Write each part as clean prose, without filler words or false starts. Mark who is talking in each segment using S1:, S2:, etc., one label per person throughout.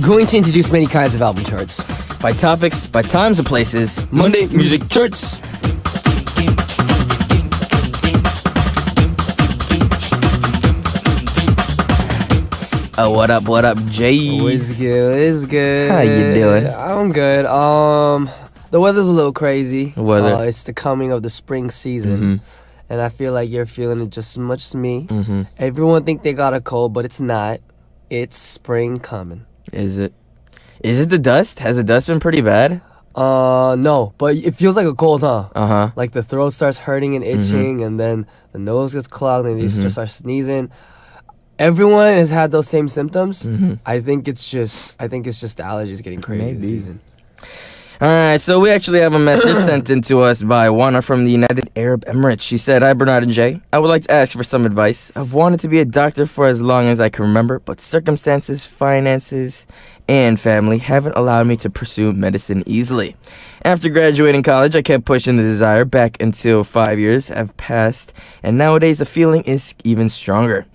S1: Going to introduce many kinds of album charts.
S2: By topics, by times and places, Monday Music Charts. Oh, what up, Jay?
S1: What's good?
S2: How you doing?
S1: I'm good. The weather's a little crazy.
S2: Weather.
S1: It's the coming of the spring season. And I feel like you're feeling it just as much as me. Everyone think they got a cold, but it's not. It's spring coming.
S2: Is it? Is it the dust? Has the dust been pretty bad?
S1: No, but it feels like a cold, huh?
S2: Uh-huh.
S1: Like the throat starts hurting and itching, and then the nose gets clogged, and you start sneezing. Everyone has had those same symptoms. I think it's just allergies getting crazy this season.
S2: All right, so we actually have a message sent in to us by Juana from the United Arab Emirates. She said, "Hi, Bernard and Jay. I would like to ask for some advice. I've wanted to be a doctor for as long as I can remember, but circumstances, finances, and family haven't allowed me to pursue medicine easily. After graduating college, I kept pushing the desire back until 5 years have passed, and nowadays the feeling is even stronger.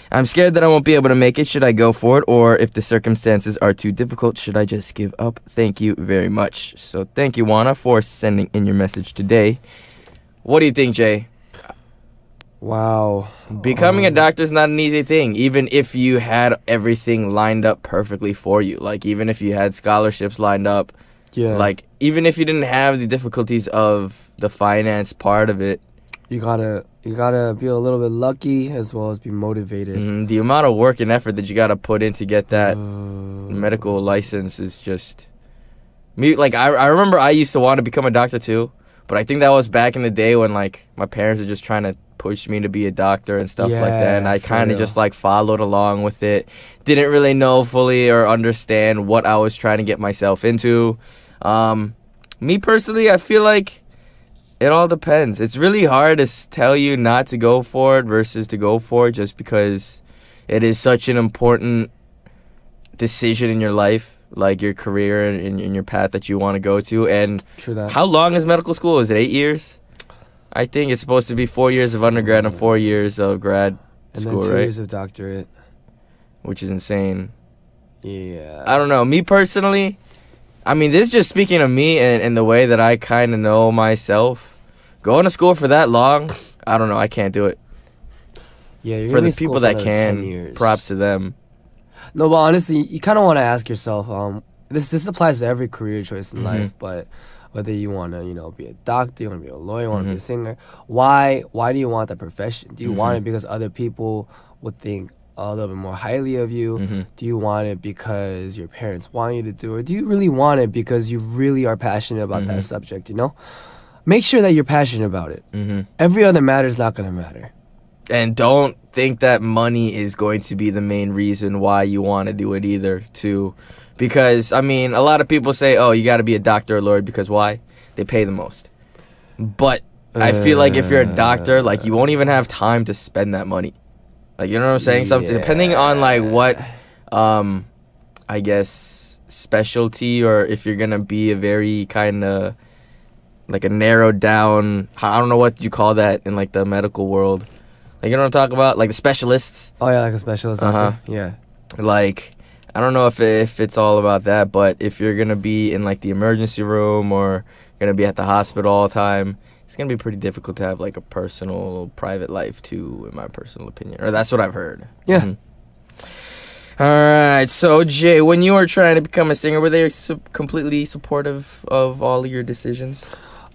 S2: I'm scared that I won't be able to make it. Should I go for it? Or if the circumstances are too difficult, should I just give up? Thank you very much." So thank you, Juana, for sending in your message today. What do you think, Jay?
S1: Wow.
S2: Becoming a doctor is not an easy thing, even if you had everything lined up perfectly for you. Like, even if you had scholarships lined up.
S1: Yeah.
S2: Like, even if you didn't have the difficulties of the finance part of it.
S1: You gotta be a little bit lucky as well as be motivated.
S2: The amount of work and effort that you gotta put in to get that medical license is just me. Like, I remember I used to want to become a doctor too, but I think that was back in the day when like my parents were just trying to push me to be a doctor and stuff like that, and I kind of just like followed along with it. Didn't really know fully or understand what I was trying to get myself into. Me personally, I feel like it all depends. It's really hard to tell you not to go for it versus to go for it, just because it is such an important decision in your life, like your career and in your path that you want to go to. And
S1: True that.
S2: How long is medical school? Is it 8 years? I think it's supposed to be 4 years of undergrad and 4 years of grad school,
S1: and then 2
S2: right?
S1: years of doctorate.
S2: Which is insane.
S1: Yeah.
S2: I don't know. Me personally, I mean, this is just speaking of me and the way that I kind of know myself. Going to school for that long, I don't know. I can't do it.
S1: Yeah, you're
S2: For
S1: gonna
S2: the
S1: be in school
S2: people
S1: for
S2: that
S1: another
S2: can,
S1: 10 years.
S2: props to them.
S1: No, but honestly, you kind of want to ask yourself. This applies to every career choice in life, but whether you want to, be a doctor, you want to be a lawyer, you want to be a singer. Why do you want that profession? Do you want it because other people would think a little bit more highly of you? Do you want it because your parents want you to do it? Or do you really want it because you really are passionate about that subject, Make sure that you're passionate about it. Every other matter is not going to matter.
S2: And don't think that money is going to be the main reason why you want to do it either, too. Because, I mean, a lot of people say, oh, you got to be a doctor or lawyer because why? They pay the most. But I feel like if you're a doctor, like, you won't even have time to spend that money. Like, you know what I'm saying? Something depending on, like, what, I guess, specialty, or if you're going to be a very kind of, like, a narrowed down, I don't know what you call that in, like, the medical world. Like, you know what I'm talking about? Like, the specialists.
S1: Oh, yeah, like a specialist doctor. Yeah.
S2: Like, I don't know if it's all about that, but if you're going to be in, like, the emergency room or going to be at the hospital all the time, it's going to be pretty difficult to have, like, a personal, private life, too, in my personal opinion. Or that's what I've heard.
S1: Yeah.
S2: All right. So, Jay, when you were trying to become a singer, were they completely supportive of all of your decisions?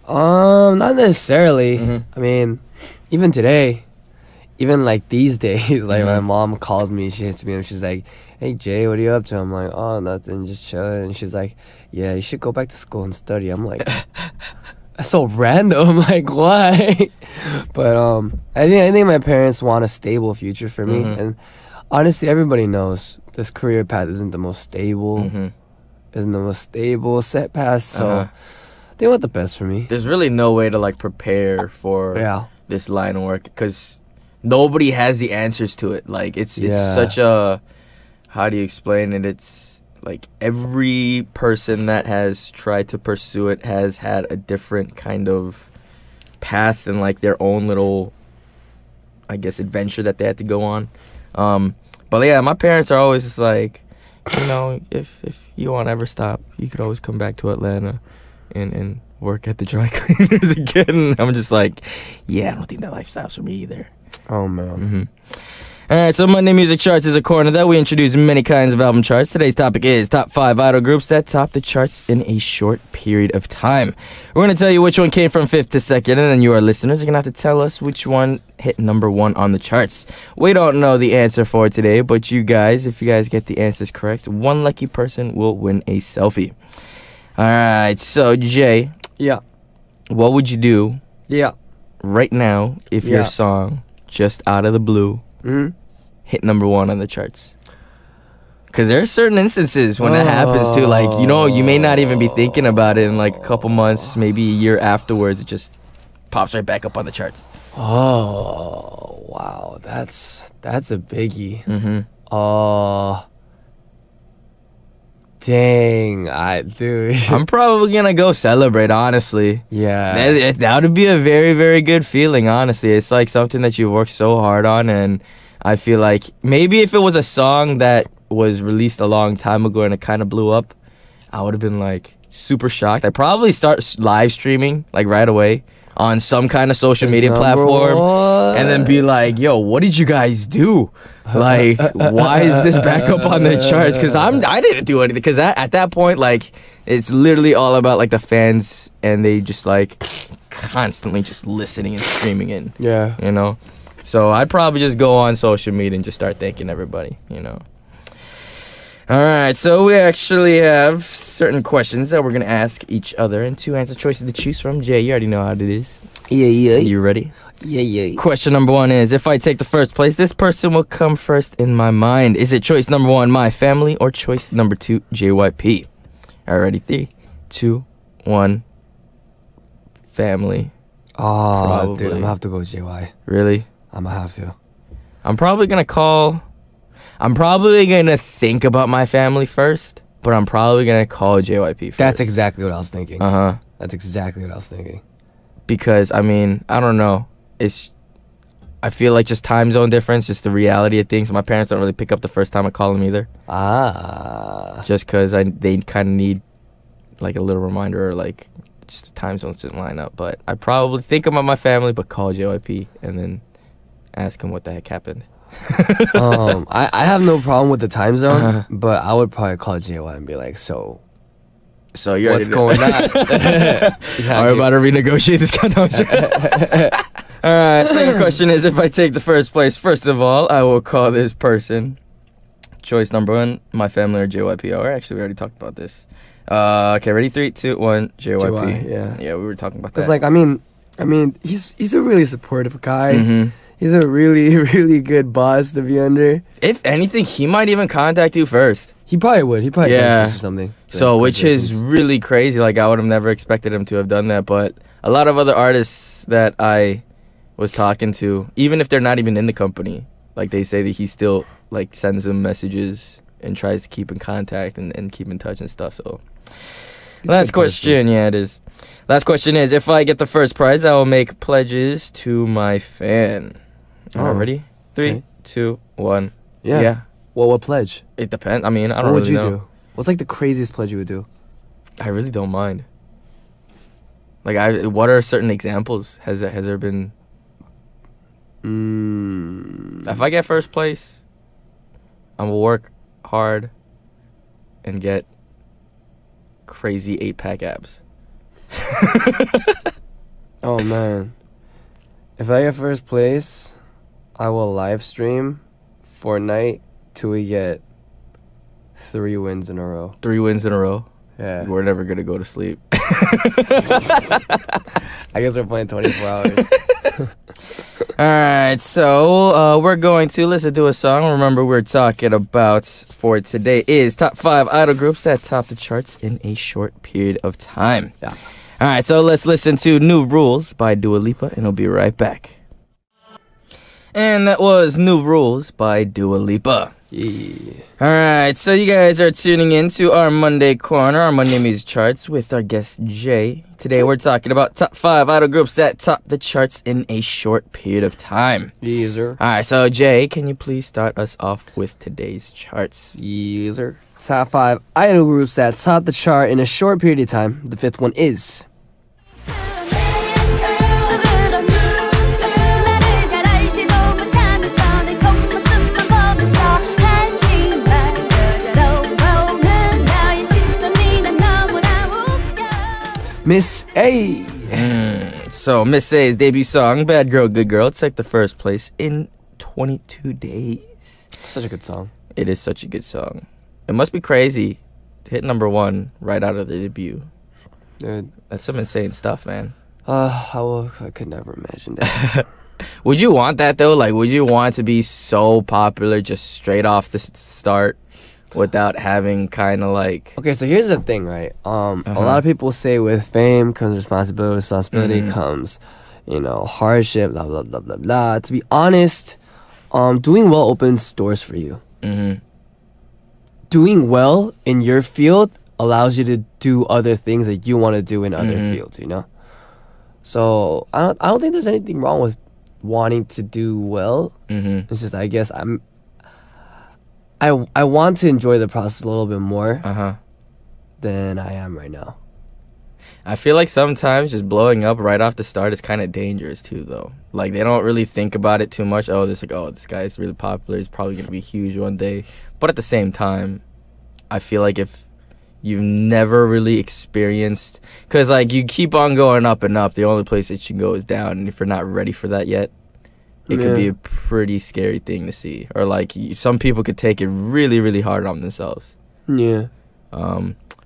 S1: Not necessarily. I mean, even today, even like these days, like my mom calls me, she hits me and she's like, "Hey Jay, what are you up to?" I'm like, "Oh, nothing, just chilling." And she's like, "Yeah, you should go back to school and study." I'm like, that's so random. Like, why? But I think my parents want a stable future for me, and honestly, everybody knows this career path isn't the most stable, set path. So. They want the best for me.
S2: There's really no way to, like, prepare for this line of work because nobody has the answers to it. Like, it's such a, how do you explain it? It's like every person that has tried to pursue it has had a different kind of path and, like, their own little, I guess, adventure that they had to go on. But yeah, my parents are always just like, you know, if you want to ever stop, you could always come back to Atlanta and work at the dry cleaners again. I'm just like, yeah, I don't think that lifestyle's for me either.
S1: Oh man.
S2: Mm-hmm. All right, so Monday Music Charts is a corner that we introduce many kinds of album charts. Today's topic is top 5 idol groups that top the charts in a short period of time. We're going to tell you which one came from 5th to 2nd, and then you, our listeners, are going to have to tell us which one hit number 1 on the charts. We don't know the answer for today, but you guys, if you guys get the answers correct, one lucky person will win a selfie. All right, so Jay.
S1: Yeah.
S2: What would you do right now if your
S1: Yeah.
S2: song, just out of the blue, hit number 1 on the charts? Because there are certain instances when that happens too. Like, you know, you may not even be thinking about it in like a couple months, maybe a year afterwards. It just pops right back up on the charts.
S1: Oh wow, that's a biggie. Dang, dude.
S2: I'm probably gonna go celebrate, honestly.
S1: Yeah.
S2: That would be a very, very good feeling, honestly. It's like something that you worked so hard on, and I feel like maybe if it was a song that was released a long time ago and it kind of blew up, I would have been like super shocked. I'd probably start live streaming like right away on some kind of social media platform, and then be like, yo, what did you guys do? Like, why is this back up on the charts? Because I didn't do anything. Because at that point, like, it's literally all about like the fans, and they just like constantly just listening and streaming in.
S1: Yeah.
S2: You know, so I'd probably just go on social media and just start thanking everybody. You know. All right, so we actually have certain questions that we're gonna ask each other, and 2 answer choices to choose from. Jay, you already know how it is.
S1: Yeah.
S2: You ready?
S1: Yeah.
S2: Question number 1 is, if I take the first place, this person will come first in my mind. Is it choice number 1, my family, or choice number 2, JYP? All right, ready? 3, 2, 1. Family.
S1: Oh,
S2: Probably.
S1: dude, I'm gonna have to go with JY.
S2: Really?
S1: I'm gonna have to.
S2: I'm probably gonna think about my family first, but I'm probably gonna call JYP first.
S1: That's exactly what I was thinking.
S2: Uh-huh.
S1: That's exactly what I was thinking.
S2: Because, I mean, I don't know. I feel like just time zone difference, just the reality of things. My parents don't really pick up the first time I call them either. Just because they kind of need like a little reminder, or like just the time zones didn't line up. But I probably think about my family, but call JYP and then ask them what the heck happened.
S1: I have no problem with the time zone, but I would probably call JY and be like, so
S2: you
S1: what's going on?
S2: Are we about to renegotiate this contract? All right, second question is, if I take the first place, first of all, I will call this person choice number 1, my family, or JYP. Oh, actually, we already talked about this. Okay, ready? 3, 2, 1, JYP. Yeah, we were talking about that.
S1: It's like, I mean, he's a really supportive guy.
S2: Mm-hmm.
S1: He's a really, really good boss to be under.
S2: If anything, he might even contact you first.
S1: He probably would. He probably
S2: Yeah.
S1: or something.
S2: So, which is really crazy. Like, I would have never expected him to have done that. But a lot of other artists that I was talking to, even if they're not even in the company, like, they say that he still like sends them messages and tries to keep in contact and keep in touch and stuff. So, last question. Yeah, it is. Last question is, if I get the first prize, I will make pledges to my fan. All right, ready? 3,
S1: Okay.
S2: 2, 1.
S1: Yeah. Well, what pledge?
S2: It depends. I mean, I don't
S1: What would
S2: really
S1: you
S2: know.
S1: do? What's like the craziest pledge you would do?
S2: I really don't mind. Like, what are certain examples? Has there been? If I get first place, I will work hard and get crazy 8-pack abs.
S1: Oh man. If I get first place, I will live stream Fortnite till we get 3 wins in a row.
S2: 3 wins in a row.
S1: Yeah.
S2: We're never gonna go to sleep.
S1: I guess we're playing 24 hours.
S2: Alright, so we're going to listen to a song. Remember, we're talking about for today is top 5 idol groups that top the charts in a short period of time.
S1: Yeah.
S2: Alright, so let's listen to New Rules by Dua Lipa, and we'll be right back. And that was New Rules by Dua Lipa.
S1: Yeah.
S2: All right, so you guys are tuning in to our Monday Corner, our Monday Music Charts with our guest Jay. Today we're talking about top 5 idol groups that top the charts in a short period of time.
S1: Yes, sir.
S2: All right, so Jay, can you please start us off with today's charts?
S1: Yes, sir. Top 5 idol groups that top the chart in a short period of time. The 5th one is... Miss A.
S2: So Miss A's debut song, Bad Girl, Good Girl, took the first place in 22 days.
S1: Such a good song.
S2: It is such a good song. It must be crazy to hit number 1 right out of the debut.
S1: Dude.
S2: That's some insane stuff, man.
S1: I could never imagine that.
S2: Would you want that, though? Like, would you want to be so popular just straight off the start without having kind of like...
S1: Okay, so here's the thing, right? A lot of people say with fame comes responsibility comes, hardship, blah, blah, blah, blah, blah. To be honest, doing well opens doors for you. Doing well in your field allows you to do other things that you want to do in other fields, So I don't think there's anything wrong with wanting to do well. It's just, I guess I want to enjoy the process a little bit more than I am right now.
S2: I feel like sometimes just blowing up right off the start is kind of dangerous too, though. Like, they don't really think about it too much. Oh, this guy's really popular. He's probably going to be huge one day. But at the same time, I feel like if you've never really experienced... Because, like, you keep on going up and up. The only place that you can go is down. And if you're not ready for that yet, it could be a pretty scary thing to see. Or, like, some people could take it really, really hard on themselves.
S1: Yeah.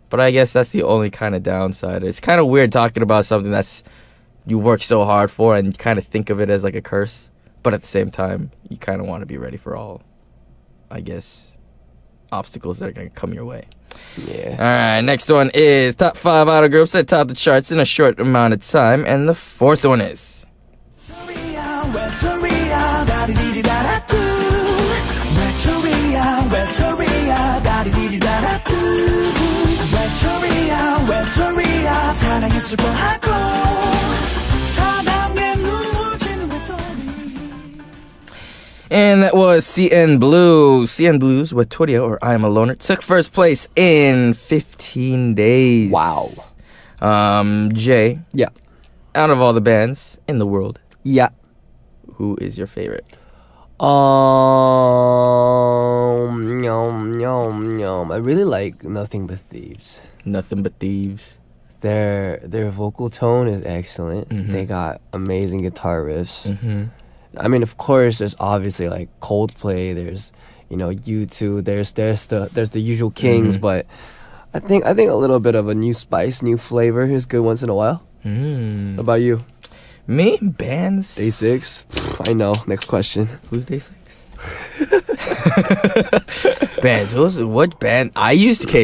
S2: But I guess that's the only kind of downside. It's kind of weird talking about something that's you work so hard for and you kind of think of it as like a curse. But at the same time, you kind of want to be ready for all, I guess, obstacles that are going to come your way.
S1: Yeah.
S2: All right, next one is top 5 idol groups that top the charts in a short amount of time. And the 4th one is... And that was CN Blue. CN Blues with Toria, or I Am a Loner, took first place in 15 days.
S1: Wow.
S2: Jay.
S1: Yeah.
S2: Out of all the bands in the world,
S1: Yeah.
S2: who is your favorite?
S1: I really like Nothing But Thieves.
S2: Nothing But Thieves.
S1: Their vocal tone is excellent. They got amazing guitar riffs. I mean, of course, there's obviously like Coldplay. There's U2. There's the usual kings, but I think a little bit of a new spice, new flavor is good once in a while. What about you?
S2: Me? Bands?
S1: DAY6. I know. Next question.
S2: Who's DAY6? Bands. What band?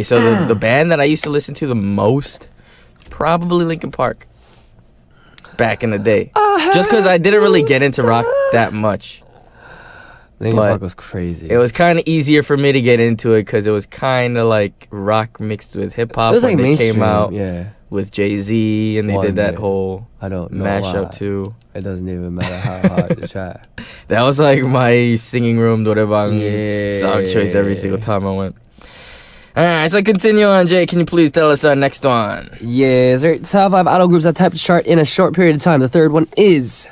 S2: So the band that I used to listen to the most, probably Linkin Park. Back in the day. Just because I didn't really get into rock that much.
S1: Linkin Park was crazy.
S2: It was kind of easier for me to get into it because it was kind of like rock mixed with hip hop.
S1: It was
S2: when
S1: like
S2: they
S1: mainstream,
S2: came out
S1: yeah.
S2: with Jay-Z and they did that whole
S1: I don't know
S2: mashup
S1: why.
S2: too.
S1: It doesn't even matter how hard to try.
S2: That was like my singing room Dorebang
S1: Yeah.
S2: song choice every single time I went. Alright, so continue on, Jay. Can you please tell us our next one?
S1: Yes, sir. Top 5 idol groups that type the chart in a short period of time. The 3rd one is...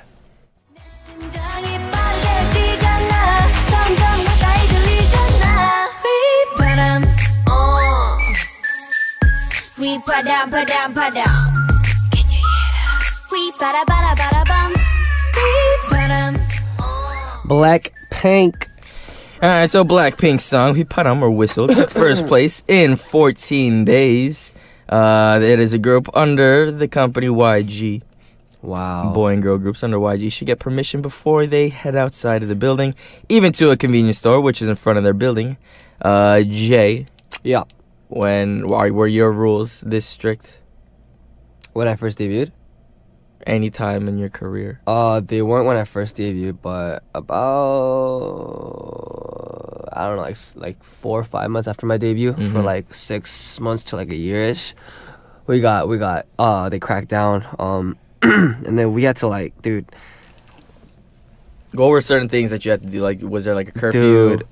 S1: Blackpink.
S2: Alright, so Blackpink's song 휘파람 or Whistle took first place in 14 days. It is a group under the company YG.
S1: Wow.
S2: Boy and girl groups under YG should get permission before they head outside of the building, even to a convenience store, which is in front of their building. Jay.
S1: Yeah.
S2: Were your rules this strict?
S1: When I first debuted?
S2: Any time in your career?
S1: They weren't when I first debuted, but I don't know, like 4 or 5 months after my debut, for
S2: Mhm.
S1: like 6 months to like a year-ish. We got they cracked down, and then we had to like, dude,
S2: What were certain things that you had to do? Like, was there like a curfew?
S1: dude,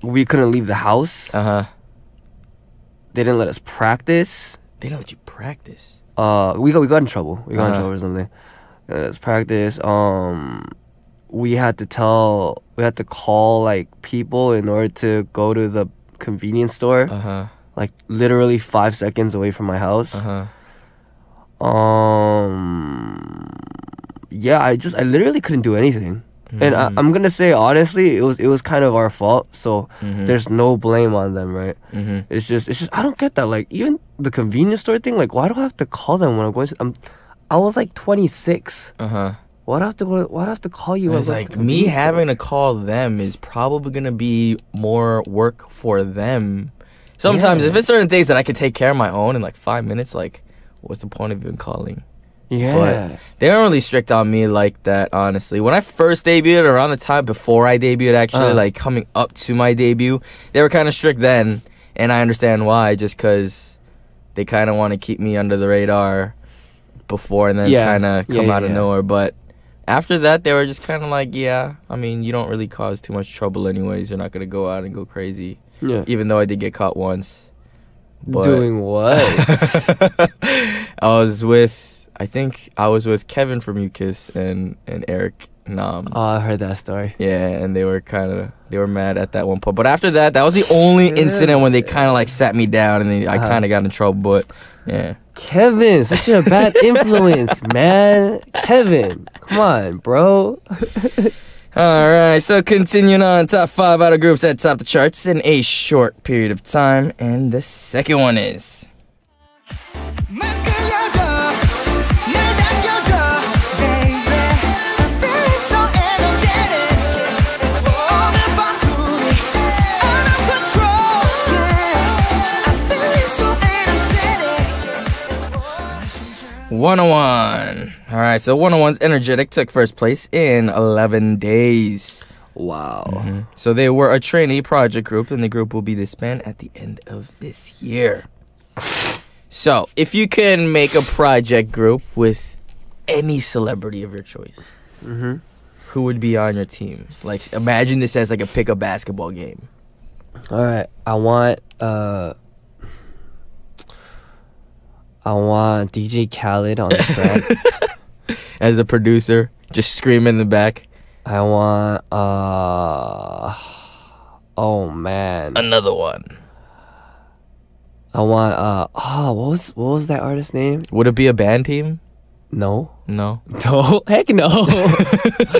S1: we couldn't leave the house. They didn't let us practice.
S2: They don't let you practice.
S1: We got in trouble. We got in
S2: Uh-huh.
S1: trouble or something. They let us practice. We had to call like people in order to go to the convenience store, like literally 5 seconds away from my house. Yeah, I literally couldn't do anything. And I'm gonna say honestly, it was kind of our fault. So there's no blame on them, right? It's just I don't get that. Like even the convenience store thing. Like why do I have to call them when I'm going to? I was like 26. Why do I have to call you?
S2: It's
S1: when I go
S2: like
S1: to the
S2: me
S1: convenience store?
S2: having to call them is probably gonna be more work for them. Sometimes
S1: Yeah.
S2: if it's certain things that I could take care of my own in like 5 minutes, like what's the point of even calling?
S1: Yeah.
S2: But they aren't really strict on me like that, honestly. When I first debuted, around the time before I debuted, actually, like coming up to my debut, they were kind of strict then, and I understand why, just because they kind of want to keep me under the radar before and then kind of come out of nowhere. But after that, they were just kind of like, yeah, I mean, you don't really cause too much trouble anyways. You're not going to go out and go crazy.
S1: Yeah.
S2: Even though I did get caught once. But
S1: Doing what?
S2: I think I was with Kevin from Mucus and Eric Nam.
S1: Oh, I heard that story.
S2: Yeah, and they were mad at that one point. But after that was the only incident when they kind of like sat me down and then I kind of got in trouble. But yeah,
S1: Kevin, such a bad influence, man. Kevin, come on, bro.
S2: all right. So continuing on, top 5 out of groups that top the charts in a short period of time, and the second one is. "101." All right, so 101's Energetic took first place in 11 days.
S1: Wow.
S2: So they were a trainee project group, and the group will be disbanded at the end of this year. So, if you can make a project group with any celebrity of your choice, who would be on your team? Like, imagine this as like a pick-up basketball game.
S1: All right, I want DJ Khaled on the track.
S2: As a producer, just screaming in the back.
S1: I want oh man.
S2: Another one.
S1: I want what was that artist's name?
S2: Would it be a band team?
S1: No.
S2: No.
S1: No, heck no.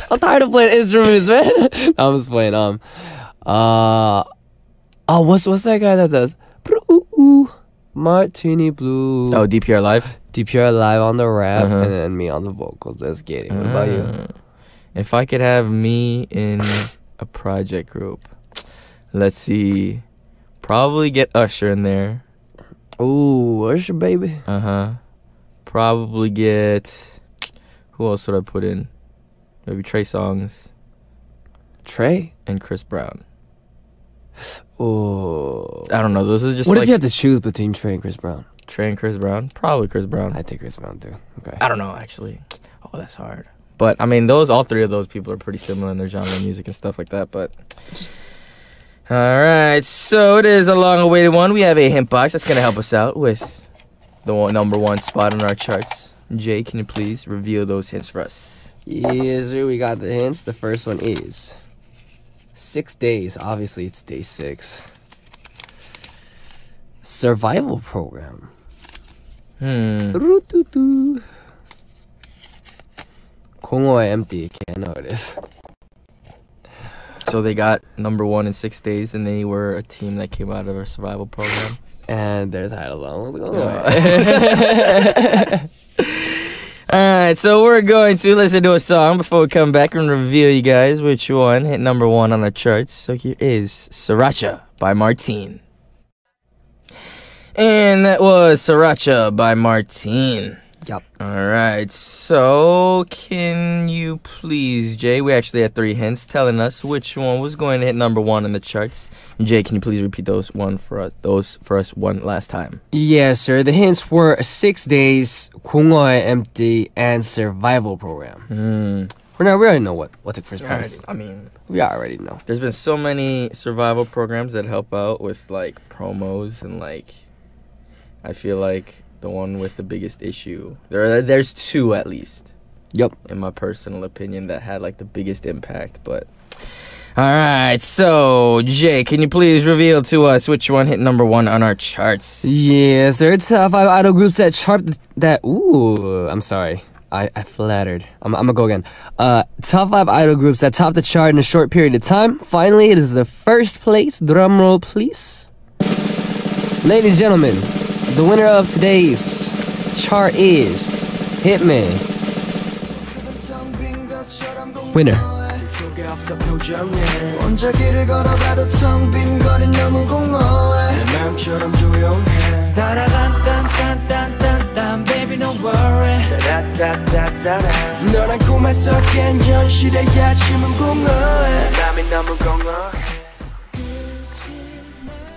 S1: I'm tired of playing instruments, man. I'm just playing. What's that guy that does? Martini Blue.
S2: Oh, DPR Live?
S1: DPR Live on the rap, and then me on the vocals. Let's get it. What about you?
S2: If I could have me in a project group, let's see. Probably get Usher in there.
S1: Ooh, Usher, baby.
S2: Probably get. Who else would I put in? Maybe Trey Songz
S1: Trey?
S2: and Chris Brown.
S1: Ooh.
S2: I don't know. Those are just
S1: What
S2: like
S1: if you had to choose between Trey and Chris Brown?
S2: Trey and Chris Brown. Probably Chris Brown.
S1: I'd take Chris Brown too. Okay.
S2: I don't know, actually. Oh, that's hard. But I mean, all 3 of those people are pretty similar in their genre of music and stuff like that. But all right, so it is a long-awaited one. We have a hint box that's gonna help us out with the number 1 spot on our charts. Jay, can you please reveal those hints for us?
S1: Yes, sir. We got the hints. The first one is 6 days. Obviously, it's day 6. Survival program. Roo-too-too. 공허의 empty. Okay, I know it is.
S2: So they got number 1 in 6 days, and they were a team that came out of a survival program.
S1: And their title song.
S2: Alright, so we're going to listen to a song before we come back and reveal you guys which one hit number 1 on our charts. So here is Sriracha by Martine. And that was Sriracha by Martine.
S1: Yep.
S2: All right. So, can you please, Jay? We actually had 3 hints telling us which one was going to hit number 1 in the charts. Jay, can you please repeat those for us one last time?
S1: Yes, sir. The hints were 6 Days, 공허의 Empty, and Survival Program. We already know what took first place.
S2: I mean,
S1: We already know.
S2: there's been so many survival programs that help out with like promos and like. I feel like the one with the biggest issue. There's 2 at least.
S1: Yep.
S2: In my personal opinion, that had like the biggest impact. But all right, so Jay, can you please reveal to us which one hit number 1 on our charts?
S1: Yes, sir. Top 5 idol groups that chart that. Ooh, I'm sorry. I flattered. I'm gonna go again. Top 5 idol groups that topped the chart in a short period of time. Finally, it is the first place. Drum roll, please. Ladies and gentlemen, the winner of today's chart is Hitman. Winner.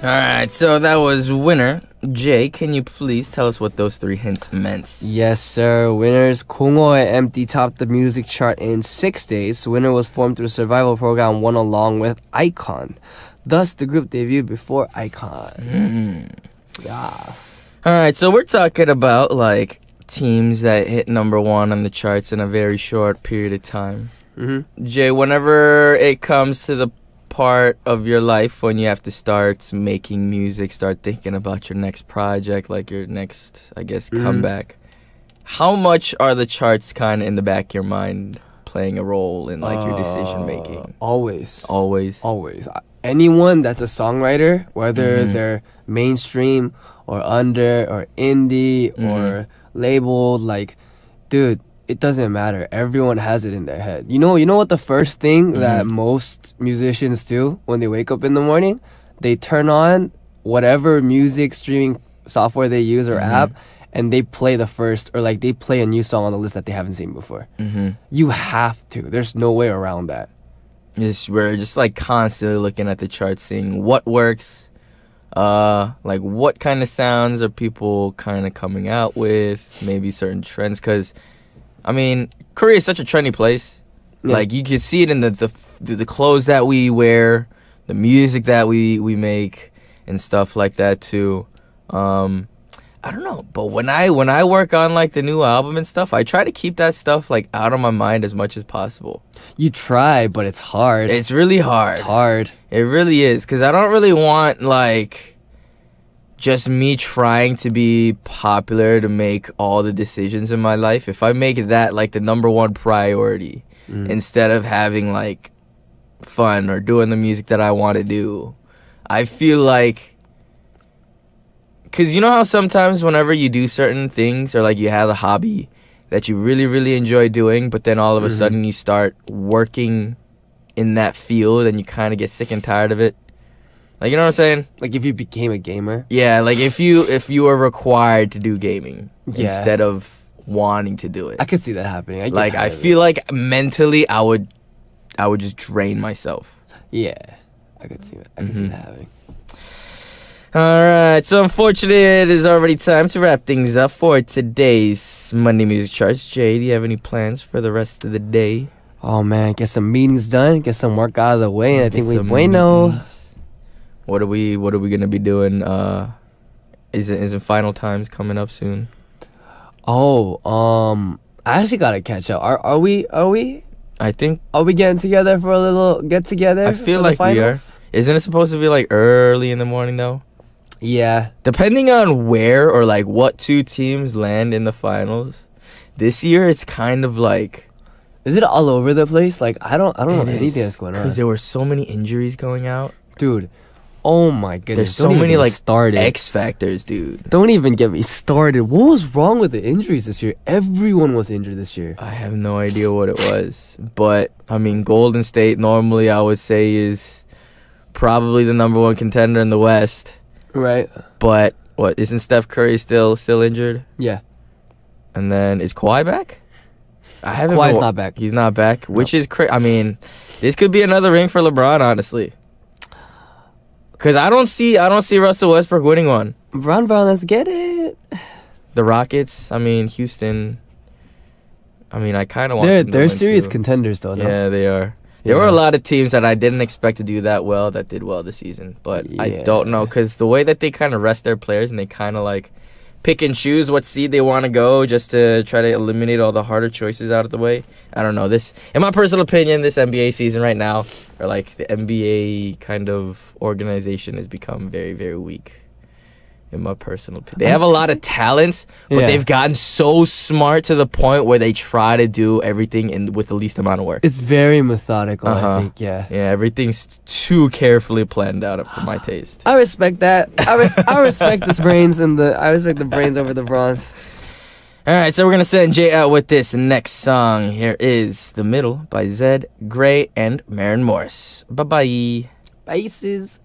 S2: Alright, so that was Winner. Jay, can you please tell us what those 3 hints meant?
S1: Yes, sir. Winners 공허의 Empty topped the music chart in 6 days. Winner was formed through a survival program won along with iKON. Thus, the group debuted before iKON. Yes.
S2: Alright, so we're talking about like teams that hit number 1 on the charts in a very short period of time. Jay, whenever it comes to the part of your life when you have to start making music, start thinking about your next project, like your next, I guess, comeback, how much are the charts kind of in the back of your mind playing a role in like your decision making?
S1: Always. Anyone that's a songwriter, whether they're mainstream or under or indie or labeled, like, dude, it doesn't matter. Everyone has it in their head. You know what the first thing that most musicians do when they wake up in the morning? They turn on whatever music streaming software they use or app, and they play the first, or like they play a new song on the list that they haven't seen before. You have to. There's no way around that.
S2: We're just like constantly looking at the charts, seeing what works, like what kind of sounds are people kind of coming out with, maybe certain trends, because I mean, Korea is such a trendy place. Yeah. Like, you can see it in the clothes that we wear, the music that we make, and stuff like that too. I don't know, but when I work on like the new album and stuff, I try to keep that stuff like out of my mind as much as possible.
S1: You try, but it's hard.
S2: It's really hard.
S1: It's hard.
S2: It really is, because I don't really want like just me trying to be popular to make all the decisions in my life. If I make that like the number 1 priority instead of having like fun or doing the music that I want to do, I feel like, because you know how sometimes whenever you do certain things or like you have a hobby that you really, really enjoy doing, but then all of a sudden you start working in that field and you kind of get sick and tired of it. Like, you know what I'm saying?
S1: Like if you became a gamer?
S2: Yeah, like if you were required to do gaming instead of wanting to do it.
S1: I could see that happening.
S2: I feel like mentally I would just drain myself.
S1: Yeah. I could see it. I could see that happening.
S2: Alright, so unfortunately it is already time to wrap things up for today's Monday Music Charts. Jay, do you have any plans for the rest of the day?
S1: Oh man, get some meetings done, get some work out of the way, and I think we bueno.
S2: Meetings. What are we gonna be doing? Is it final times coming up soon?
S1: Oh, I actually gotta catch up. Are we?
S2: I think.
S1: Are we getting together for a little get together?
S2: I feel like we are. Isn't it supposed to be like early in the morning though?
S1: Yeah.
S2: Depending on where or like what 2 teams land in the finals, this year it's kind of like.
S1: Is it all over the place? Like I don't know anything that's going on.
S2: Because there were so many injuries going out,
S1: dude. Oh my goodness.
S2: There's so many like X factors, dude.
S1: Don't even get me started. What was wrong with the injuries this year? Everyone was injured this year.
S2: I have no idea what it was. But I mean, Golden State normally I would say is probably the number 1 contender in the West.
S1: Right.
S2: But what, isn't Steph Curry still injured?
S1: Yeah.
S2: And then is Kawhi back? I haven't.
S1: Kawhi's not back.
S2: He's not back, which is crazy. I mean, this could be another ring for LeBron, honestly. Because I don't see Russell Westbrook winning one.
S1: Brown, let's get it.
S2: The Rockets, I mean, Houston. I mean, I kind of want them to
S1: They're
S2: win
S1: serious
S2: too.
S1: contenders, though. No?
S2: Yeah, they are. There were a lot of teams that I didn't expect to do that well that did well this season. But I don't know, because the way that they kind of rest their players and they kind of like pick and choose what seed they want to go just to try to eliminate all the harder choices out of the way. I don't know. This, in my personal opinion, this NBA season right now, or like the NBA kind of organization has become very, very weak. In my personal opinion, they have a lot of talents, but they've gotten so smart to the point where they try to do everything with the least amount of work.
S1: It's very methodical, I think. Yeah,
S2: everything's too carefully planned out for my taste.
S1: I respect that. I respect the brains over the bronze.
S2: All right, so we're gonna send Jay out with this next song. Here is "The Middle" by Zed, Gray, and Maren Morris. Bye bye.
S1: Bases.